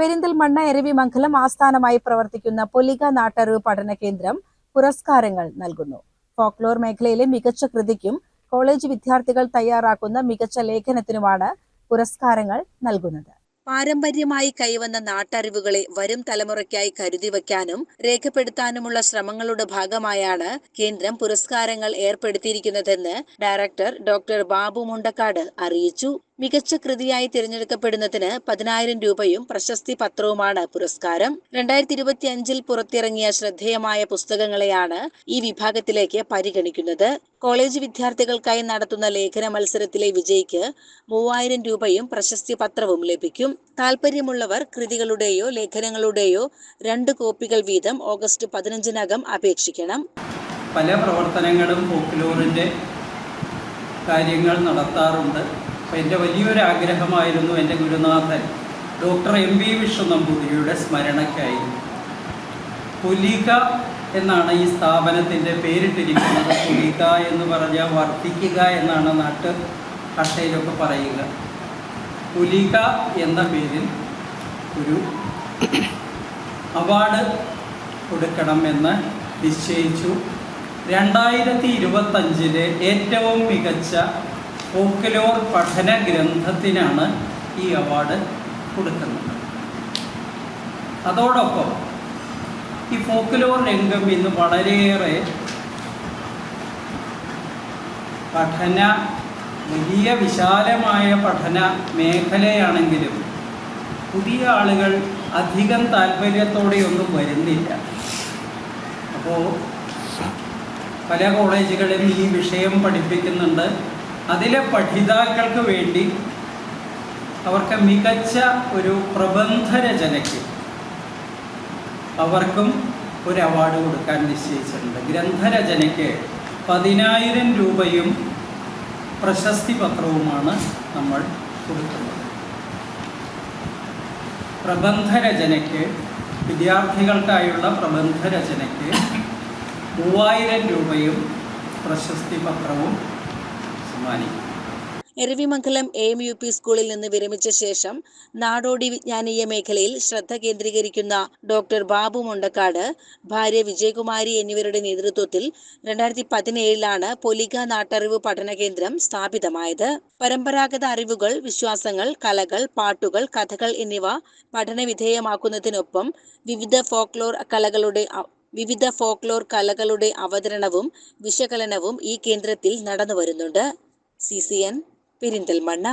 പെരിന്തൽമണ്ണ എരവിമംഗലം ആസ്ഥാനമായി പ്രവർത്തിക്കുന്ന പൊലിക നാട്ടറിവ് പഠന കേന്ദ്രം പുരസ്കാരങ്ങൾ നൽകുന്നു. ഫോക്ലോർ മേഖലയിലെ മികച്ച കൃതിക്കും കോളേജ് വിദ്യാർത്ഥികൾ തയ്യാറാക്കുന്ന മികച്ച ലേഖനത്തിനുമാണ് പുരസ്കാരങ്ങൾ നൽകുന്നത്. പാരമ്പര്യമായി കൈവന്ന നാട്ടറിവുകളെ വരും തലമുറയ്ക്കായി കരുതിവെക്കാനും രേഖപ്പെടുത്താനുമുള്ള ശ്രമങ്ങളുടെ ഭാഗമായാണ് കേന്ദ്രം പുരസ്കാരങ്ങൾ ഏർപ്പെടുത്തിയിരിക്കുന്നതെന്ന് ഡയറക്ടർ ഡോക്ടർ ബാബു മുണ്ടക്കാട് അറിയിച്ചു. മികച്ച കൃതിയായി തിരഞ്ഞെടുക്കപ്പെടുന്നതിന് 10,000 രൂപയും പ്രശസ്തി പത്രവുമാണ് പുരസ്കാരം. 2025 പുറത്തിറങ്ങിയ ശ്രദ്ധേയമായ പുസ്തകങ്ങളെയാണ് ഈ വിഭാഗത്തിലേക്ക് പരിഗണിക്കുന്നത്. കോളേജ് വിദ്യാർത്ഥികൾക്കായി നടത്തുന്ന ലേഖന മത്സരത്തിലെ വിജയിക്ക് 3,000 രൂപയും പ്രശസ്തി പത്രവും ലഭിക്കും. താൽപര്യമുള്ളവർ കൃതികളുടെയോ ലേഖനങ്ങളുടെയോ 2 കോപ്പികൾ വീതം ഓഗസ്റ്റ് 15-നകം അപേക്ഷിക്കണം. പല പ്രവർത്തനങ്ങളും ഫോക്ലോറിന്റെ കാര്യങ്ങൾ നടത്താറുണ്ട്. എൻ്റെ വലിയൊരു ആഗ്രഹമായിരുന്നു എൻ്റെ ഗുരുനാഥൻ ഡോക്ടർ MV വിഷ്ണു നമ്പൂതിരിയുടെ സ്മരണയ്ക്കായി പൊലിക എന്നാണ് ഈ സ്ഥാപനത്തിൻ്റെ പേരിട്ടിരിക്കുന്നത്. പൊലിക എന്ന് പറഞ്ഞാൽ വർദ്ധിക്കുക എന്നാണ് നാട്ടു ഭാഷയിലൊക്കെ പറയുക. പൊലിക എന്ന പേരിൽ ഒരു അവാർഡ് കൊടുക്കണമെന്ന് നിശ്ചയിച്ചു. 2025 ഏറ്റവും മികച്ച ഫോക്ലോർ പഠന ഗ്രന്ഥത്തിനാണ് ഈ അവാർഡ് കൊടുക്കുന്നത്. അതോടൊപ്പം ഈ ഫോക്ലോർ രംഗം ഇന്ന് വളരെയേറെ വലിയ വിശാലമായ പഠന മേഖലയാണെങ്കിലും പുതിയ ആളുകൾ അധികം താല്പര്യത്തോടെയൊന്നും വരുന്നില്ല. അപ്പോൾ പല കോളേജുകളും ഈ വിഷയം പഠിപ്പിക്കുന്നുണ്ട്. അതിലെ പഠിതാക്കൾക്ക് വേണ്ടി അവർക്ക് മികച്ച ഒരു പ്രബന്ധ രചനയ്ക്ക് അവർക്കും ഒരു അവാർഡ് കൊടുക്കാൻ നിശ്ചയിച്ചിട്ടുണ്ട്. ഗ്രന്ഥരചനയ്ക്ക് 10,000 രൂപയും പ്രശസ്തി പത്രവുമാണ് നമ്മൾ കൊടുക്കുന്നത്. പ്രബന്ധരചനയ്ക്ക് വിദ്യാർത്ഥികൾക്കായുള്ള പ്രബന്ധരചനയ്ക്ക് 3,000 രൂപയും പ്രശസ്തി പത്രവും സമ്മാനിക്കും. എരവിമംഗലം AMUP സ്കൂളിൽ നിന്ന് വിരമിച്ച ശേഷം നാടോടി വിജ്ഞാനീയ മേഖലയിൽ ശ്രദ്ധ കേന്ദ്രീകരിക്കുന്ന ഡോക്ടർ ബാബു മുണ്ടക്കാട്, ഭാര്യ വിജയകുമാരി എന്നിവരുടെ നേതൃത്വത്തിൽ 2017 പൊലിക നാട്ടറിവ് പഠന കേന്ദ്രം സ്ഥാപിതമായത്. പരമ്പരാഗത അറിവുകൾ, വിശ്വാസങ്ങൾ, കലകൾ, പാട്ടുകൾ, കഥകൾ എന്നിവ പഠനവിധേയമാക്കുന്നതിനൊപ്പം വിവിധ ഫോക്ലോർ കലകളുടെ അവതരണവും വിശകലനവും ഈ കേന്ദ്രത്തിൽ നടന്നുവരുന്നുണ്ട്. CCN പെരിന്തൽമണ്ണ.